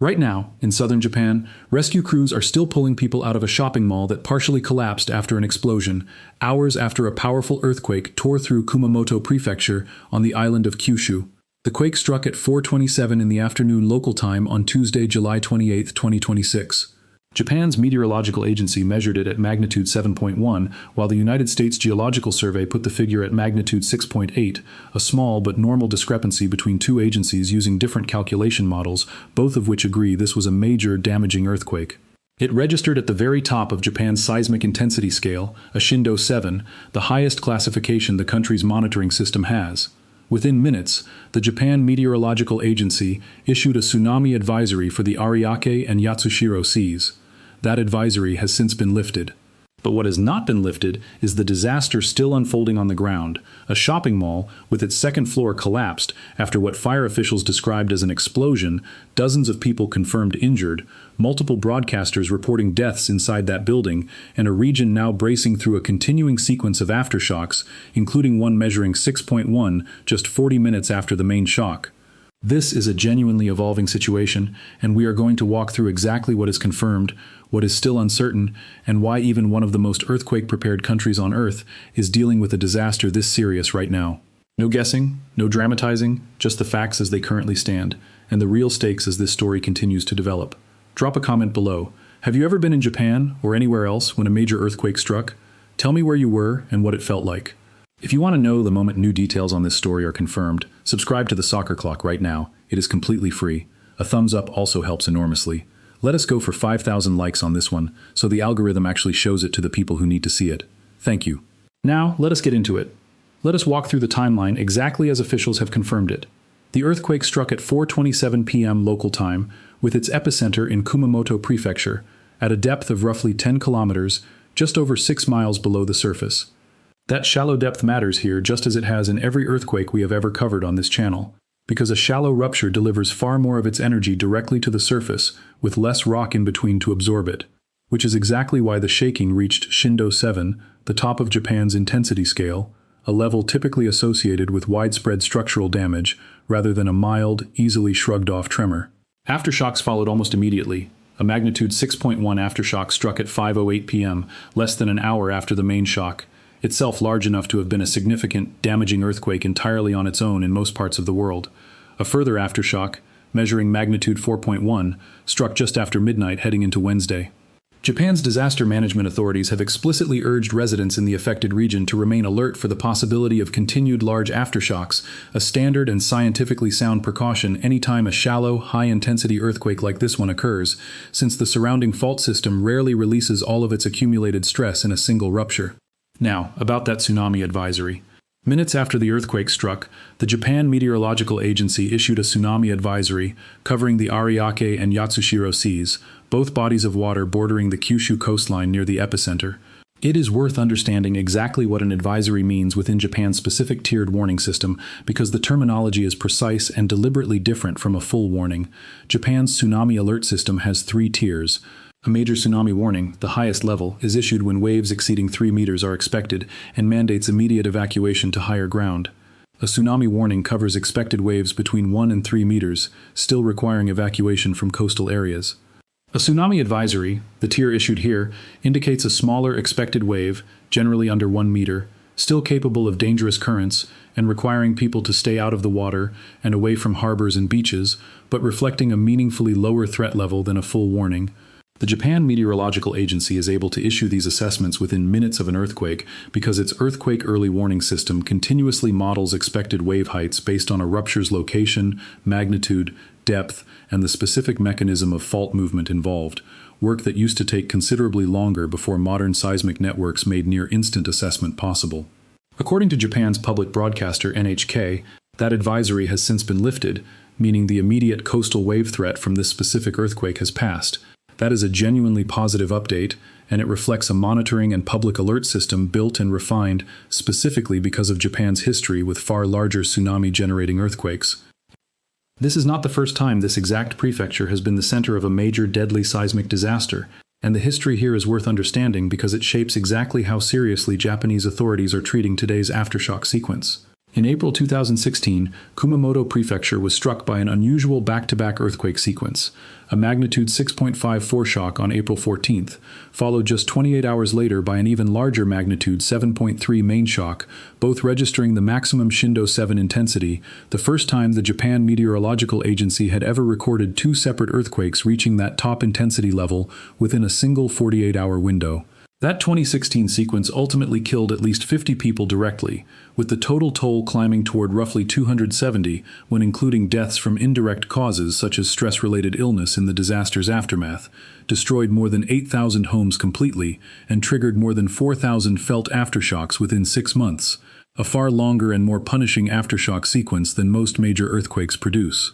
Right now, in southern Japan, rescue crews are still pulling people out of a shopping mall that partially collapsed after an explosion, hours after a powerful earthquake tore through Kumamoto Prefecture on the island of Kyushu. The quake struck at 4:27 in the afternoon local time on Tuesday, July 28, 2026. Japan's meteorological agency measured it at magnitude 7.1, while the United States Geological Survey put the figure at magnitude 6.8, a small but normal discrepancy between two agencies using different calculation models, both of which agree this was a major, damaging earthquake. It registered at the very top of Japan's seismic intensity scale, a shindo 7, the highest classification the country's monitoring system has. Within minutes, the Japan Meteorological Agency issued a tsunami advisory for the Ariake and Yatsushiro seas. That advisory has since been lifted. But what has not been lifted is the disaster still unfolding on the ground. A shopping mall, with its second floor collapsed after what fire officials described as an explosion, dozens of people confirmed injured, multiple broadcasters reporting deaths inside that building, and a region now bracing through a continuing sequence of aftershocks, including one measuring 6.1 just 40 minutes after the main shock. This is a genuinely evolving situation, and we are going to walk through exactly what is confirmed, what is still uncertain, and why even one of the most earthquake-prepared countries on Earth is dealing with a disaster this serious right now. No guessing, no dramatizing, just the facts as they currently stand, and the real stakes as this story continues to develop. Drop a comment below. Have you ever been in Japan or anywhere else when a major earthquake struck? Tell me where you were and what it felt like. If you want to know the moment new details on this story are confirmed, subscribe to the Soccer Clock right now. It is completely free. A thumbs up also helps enormously. Let us go for 5,000 likes on this one, so the algorithm actually shows it to the people who need to see it. Thank you. Now, let us get into it. Let us walk through the timeline exactly as officials have confirmed it. The earthquake struck at 4:27 p.m. local time, with its epicenter in Kumamoto Prefecture, at a depth of roughly 10 kilometers, just over 6 miles below the surface. That shallow depth matters here just as it has in every earthquake we have ever covered on this channel, because a shallow rupture delivers far more of its energy directly to the surface, with less rock in between to absorb it, which is exactly why the shaking reached shindo 7, the top of Japan's intensity scale, a level typically associated with widespread structural damage rather than a mild, easily shrugged-off tremor. Aftershocks followed almost immediately. A magnitude 6.1 aftershock struck at 5:08 p.m., less than an hour after the main shock, itself large enough to have been a significant, damaging earthquake entirely on its own in most parts of the world. A further aftershock, measuring magnitude 4.1, struck just after midnight heading into Wednesday. Japan's disaster management authorities have explicitly urged residents in the affected region to remain alert for the possibility of continued large aftershocks, a standard and scientifically sound precaution anytime a shallow, high-intensity earthquake like this one occurs, since the surrounding fault system rarely releases all of its accumulated stress in a single rupture. Now, about that tsunami advisory. Minutes after the earthquake struck, the Japan Meteorological Agency issued a tsunami advisory covering the Ariake and Yatsushiro seas, both bodies of water bordering the Kyushu coastline near the epicenter. It is worth understanding exactly what an advisory means within Japan's specific tiered warning system, because the terminology is precise and deliberately different from a full warning. Japan's tsunami alert system has 3 tiers. A major tsunami warning, the highest level, is issued when waves exceeding 3 meters are expected and mandates immediate evacuation to higher ground. A tsunami warning covers expected waves between 1 and 3 meters, still requiring evacuation from coastal areas. A tsunami advisory, the tier issued here, indicates a smaller expected wave, generally under 1 meter, still capable of dangerous currents and requiring people to stay out of the water and away from harbors and beaches, but reflecting a meaningfully lower threat level than a full warning. The Japan Meteorological Agency is able to issue these assessments within minutes of an earthquake because its earthquake early warning system continuously models expected wave heights based on a rupture's location, magnitude, depth, and the specific mechanism of fault movement involved, work that used to take considerably longer before modern seismic networks made near-instant assessment possible. According to Japan's public broadcaster NHK, that advisory has since been lifted, meaning the immediate coastal wave threat from this specific earthquake has passed. That is a genuinely positive update, and it reflects a monitoring and public alert system built and refined specifically because of Japan's history with far larger tsunami-generating earthquakes. This is not the first time this exact prefecture has been the center of a major deadly seismic disaster, and the history here is worth understanding because it shapes exactly how seriously Japanese authorities are treating today's aftershock sequence. In April 2016, Kumamoto Prefecture was struck by an unusual back-to-back earthquake sequence. A magnitude 6.5 foreshock on April 14th, followed just 28 hours later by an even larger magnitude 7.3 main shock, both registering the maximum Shindo 7 intensity, the first time the Japan Meteorological Agency had ever recorded two separate earthquakes reaching that top intensity level within a single 48-hour window. That 2016 sequence ultimately killed at least 50 people directly, with the total toll climbing toward roughly 270 when including deaths from indirect causes such as stress-related illness in the disaster's aftermath, destroyed more than 8,000 homes completely, and triggered more than 4,000 felt aftershocks within 6 months, a far longer and more punishing aftershock sequence than most major earthquakes produce.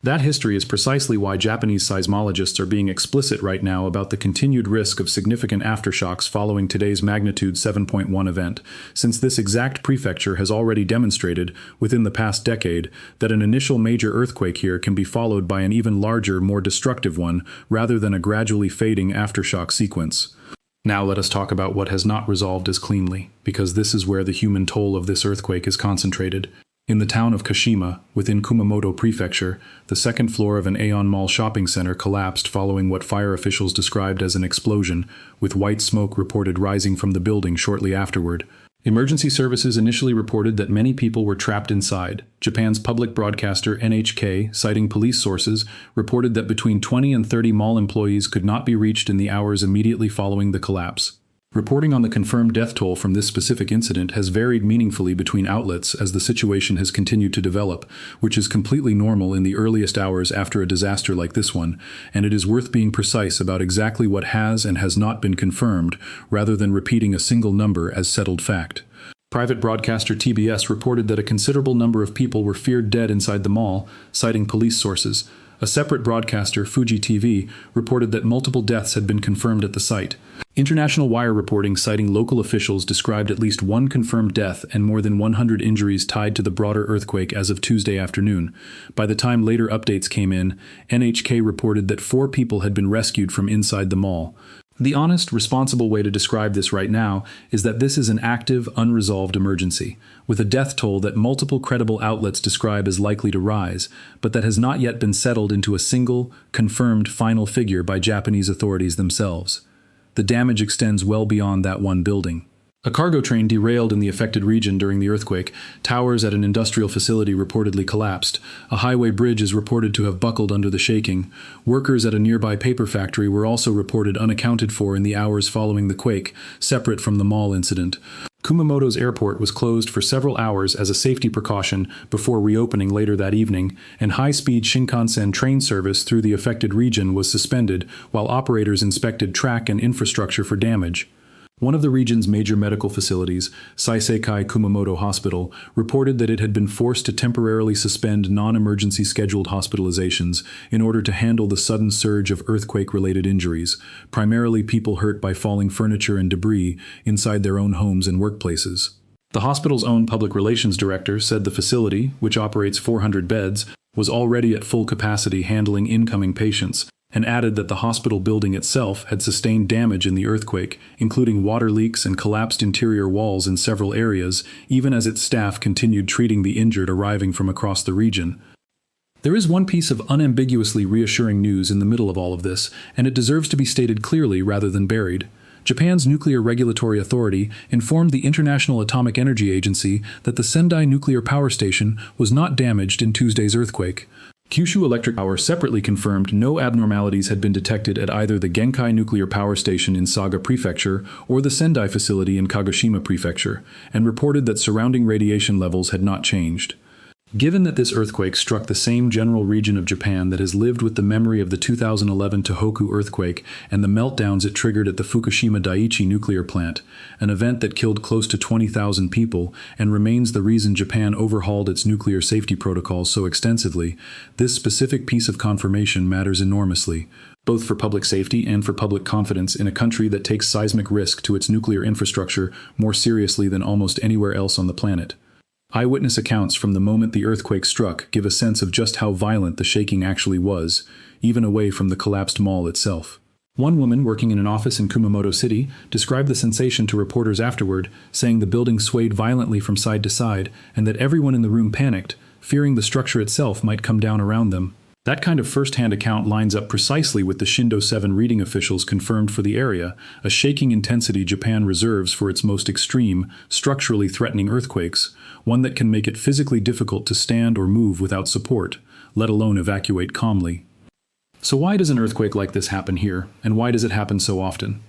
That history is precisely why Japanese seismologists are being explicit right now about the continued risk of significant aftershocks following today's magnitude 7.1 event, since this exact prefecture has already demonstrated, within the past decade, that an initial major earthquake here can be followed by an even larger, more destructive one, rather than a gradually fading aftershock sequence. Now let us talk about what has not resolved as cleanly, because this is where the human toll of this earthquake is concentrated. In the town of Kashima, within Kumamoto Prefecture, the second floor of an Aeon Mall shopping center collapsed following what fire officials described as an explosion, with white smoke reported rising from the building shortly afterward. Emergency services initially reported that many people were trapped inside. Japan's public broadcaster NHK, citing police sources, reported that between 20 and 30 mall employees could not be reached in the hours immediately following the collapse. Reporting on the confirmed death toll from this specific incident has varied meaningfully between outlets as the situation has continued to develop, which is completely normal in the earliest hours after a disaster like this one, and it is worth being precise about exactly what has and has not been confirmed, rather than repeating a single number as settled fact. Private broadcaster TBS reported that a considerable number of people were feared dead inside the mall, citing police sources. A separate broadcaster, Fuji TV, reported that multiple deaths had been confirmed at the site. International wire reporting citing local officials described at least one confirmed death and more than 100 injuries tied to the broader earthquake as of Tuesday afternoon. By the time later updates came in, NHK reported that 4 people had been rescued from inside the mall. The honest, responsible way to describe this right now is that this is an active, unresolved emergency, with a death toll that multiple credible outlets describe as likely to rise, but that has not yet been settled into a single, confirmed final figure by Japanese authorities themselves. The damage extends well beyond that one building. A cargo train derailed in the affected region during the earthquake. Towers at an industrial facility reportedly collapsed. A highway bridge is reported to have buckled under the shaking. Workers at a nearby paper factory were also reported unaccounted for in the hours following the quake, separate from the mall incident. Kumamoto's airport was closed for several hours as a safety precaution before reopening later that evening, and high-speed Shinkansen train service through the affected region was suspended while operators inspected track and infrastructure for damage. One of the region's major medical facilities, Saiseikai Kumamoto Hospital, reported that it had been forced to temporarily suspend non-emergency scheduled hospitalizations in order to handle the sudden surge of earthquake-related injuries, primarily people hurt by falling furniture and debris inside their own homes and workplaces. The hospital's own public relations director said the facility, which operates 400 beds, was already at full capacity handling incoming patients, and added that the hospital building itself had sustained damage in the earthquake, including water leaks and collapsed interior walls in several areas, even as its staff continued treating the injured arriving from across the region. There is one piece of unambiguously reassuring news in the middle of all of this, and it deserves to be stated clearly rather than buried. Japan's Nuclear Regulatory Authority informed the International Atomic Energy Agency that the Sendai nuclear power station was not damaged in Tuesday's earthquake. Kyushu Electric Power separately confirmed no abnormalities had been detected at either the Genkai nuclear power station in Saga Prefecture or the Sendai facility in Kashima Prefecture, and reported that surrounding radiation levels had not changed. Given that this earthquake struck the same general region of Japan that has lived with the memory of the 2011 Tohoku earthquake and the meltdowns it triggered at the Fukushima Daiichi nuclear plant, an event that killed close to 20,000 people and remains the reason Japan overhauled its nuclear safety protocols so extensively, this specific piece of confirmation matters enormously, both for public safety and for public confidence in a country that takes seismic risk to its nuclear infrastructure more seriously than almost anywhere else on the planet. Eyewitness accounts from the moment the earthquake struck give a sense of just how violent the shaking actually was, even away from the collapsed mall itself. One woman working in an office in Kumamoto City described the sensation to reporters afterward, saying the building swayed violently from side to side and that everyone in the room panicked, fearing the structure itself might come down around them. That kind of first-hand account lines up precisely with the Shindo 7 reading officials confirmed for the area, a shaking intensity Japan reserves for its most extreme, structurally threatening earthquakes, one that can make it physically difficult to stand or move without support, let alone evacuate calmly. So why does an earthquake like this happen here, and why does it happen so often?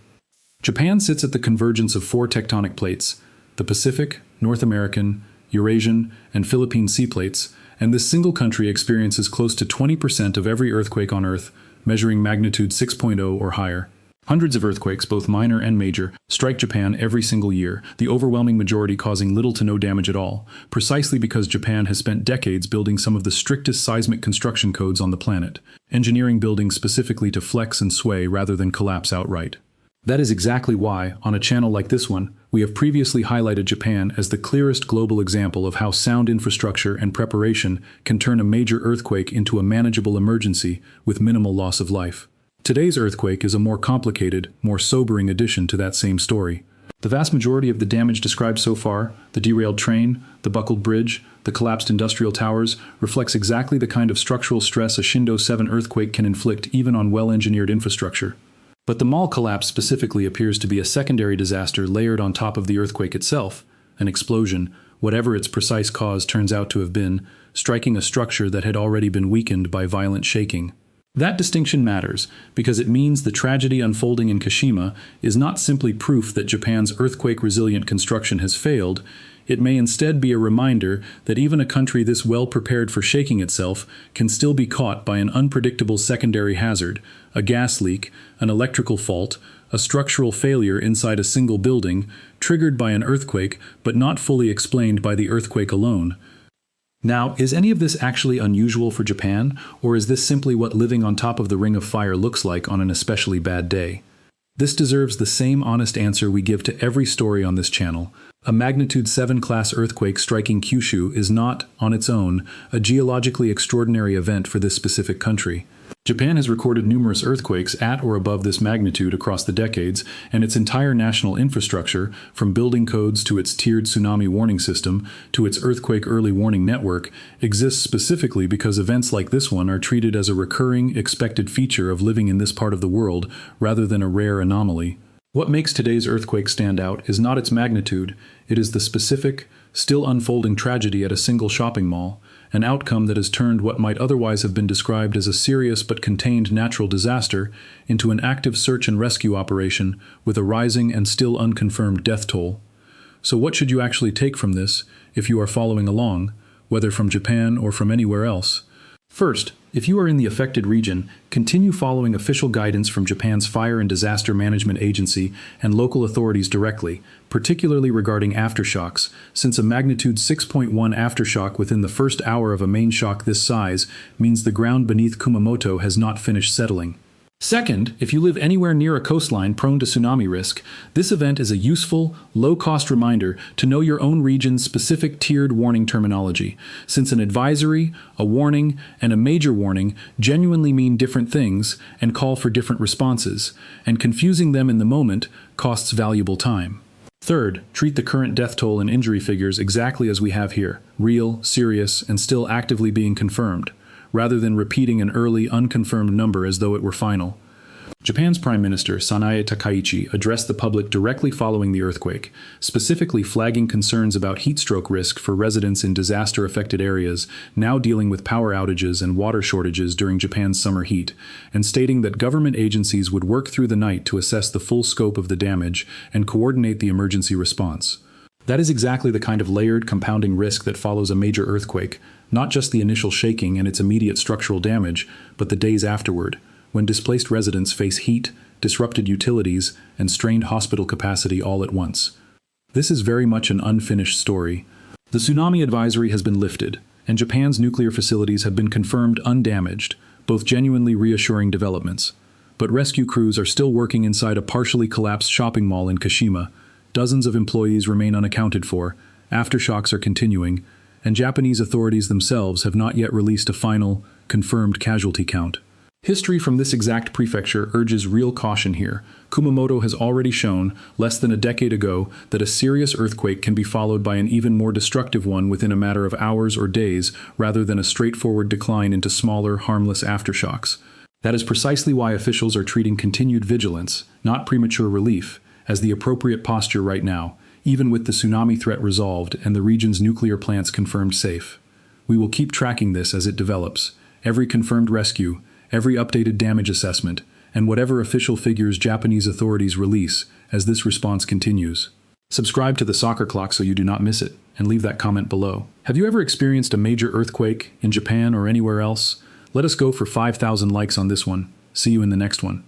Japan sits at the convergence of 4 tectonic plates, the Pacific, North American, Eurasian, and Philippine sea plates, and this single country experiences close to 20% of every earthquake on Earth, measuring magnitude 6.0 or higher. Hundreds of earthquakes, both minor and major, strike Japan every single year, the overwhelming majority causing little to no damage at all, precisely because Japan has spent decades building some of the strictest seismic construction codes on the planet, engineering buildings specifically to flex and sway rather than collapse outright. That is exactly why, on a channel like this one, we have previously highlighted Japan as the clearest global example of how sound infrastructure and preparation can turn a major earthquake into a manageable emergency with minimal loss of life. Today's earthquake is a more complicated, more sobering addition to that same story. The vast majority of the damage described so far, the derailed train, the buckled bridge, the collapsed industrial towers, reflects exactly the kind of structural stress a Shindo 7 earthquake can inflict even on well-engineered infrastructure. But the mall collapse specifically appears to be a secondary disaster layered on top of the earthquake itself, an explosion, whatever its precise cause turns out to have been, striking a structure that had already been weakened by violent shaking. That distinction matters, because it means the tragedy unfolding in Kashima is not simply proof that Japan's earthquake-resilient construction has failed. It may instead be a reminder that even a country this well prepared for shaking itself can still be caught by an unpredictable secondary hazard, a gas leak, an electrical fault, a structural failure inside a single building, triggered by an earthquake but not fully explained by the earthquake alone. Now, is any of this actually unusual for Japan, or is this simply what living on top of the ring of fire looks like on an especially bad day? This deserves the same honest answer we give to every story on this channel. A magnitude 7 class earthquake striking Kyushu is not, on its own, a geologically extraordinary event for this specific country. Japan has recorded numerous earthquakes at or above this magnitude across the decades, and its entire national infrastructure, from building codes to its tiered tsunami warning system to its earthquake early warning network, exists specifically because events like this one are treated as a recurring, expected feature of living in this part of the world rather than a rare anomaly. What makes today's earthquake stand out is not its magnitude, it is the specific, still unfolding tragedy at a single shopping mall, an outcome that has turned what might otherwise have been described as a serious but contained natural disaster into an active search and rescue operation with a rising and still unconfirmed death toll. So what should you actually take from this, if you are following along, whether from Japan or from anywhere else? First, if you are in the affected region, continue following official guidance from Japan's Fire and Disaster Management Agency and local authorities directly, particularly regarding aftershocks, since a magnitude 6.1 aftershock within the first hour of a main shock this size means the ground beneath Kumamoto has not finished settling. Second, if you live anywhere near a coastline prone to tsunami risk, this event is a useful, low-cost reminder to know your own region's specific tiered warning terminology, since an advisory, a warning, and a major warning genuinely mean different things and call for different responses, and confusing them in the moment costs valuable time. Third, treat the current death toll and injury figures exactly as we have here, real, serious, and still actively being confirmed, rather than repeating an early, unconfirmed number as though it were final. Japan's Prime Minister Sanae Takaichi addressed the public directly following the earthquake, specifically flagging concerns about heat stroke risk for residents in disaster-affected areas now dealing with power outages and water shortages during Japan's summer heat, and stating that government agencies would work through the night to assess the full scope of the damage and coordinate the emergency response. That is exactly the kind of layered, compounding risk that follows a major earthquake, not just the initial shaking and its immediate structural damage, but the days afterward, when displaced residents face heat, disrupted utilities, and strained hospital capacity all at once. This is very much an unfinished story. The tsunami advisory has been lifted, and Japan's nuclear facilities have been confirmed undamaged, both genuinely reassuring developments. But rescue crews are still working inside a partially collapsed shopping mall in Kashima. Dozens of employees remain unaccounted for, aftershocks are continuing, and Japanese authorities themselves have not yet released a final, confirmed casualty count. History from this exact prefecture urges real caution here. Kumamoto has already shown, less than a decade ago, that a serious earthquake can be followed by an even more destructive one within a matter of hours or days, rather than a straightforward decline into smaller, harmless aftershocks. That is precisely why officials are treating continued vigilance, not premature relief, as the appropriate posture right now, even with the tsunami threat resolved and the region's nuclear plants confirmed safe. We will keep tracking this as it develops. Every confirmed rescue, every updated damage assessment, and whatever official figures Japanese authorities release as this response continues. Subscribe to the Soccer Clock so you do not miss it, and leave that comment below. Have you ever experienced a major earthquake in Japan or anywhere else? Let us go for 5,000 likes on this one. See you in the next one.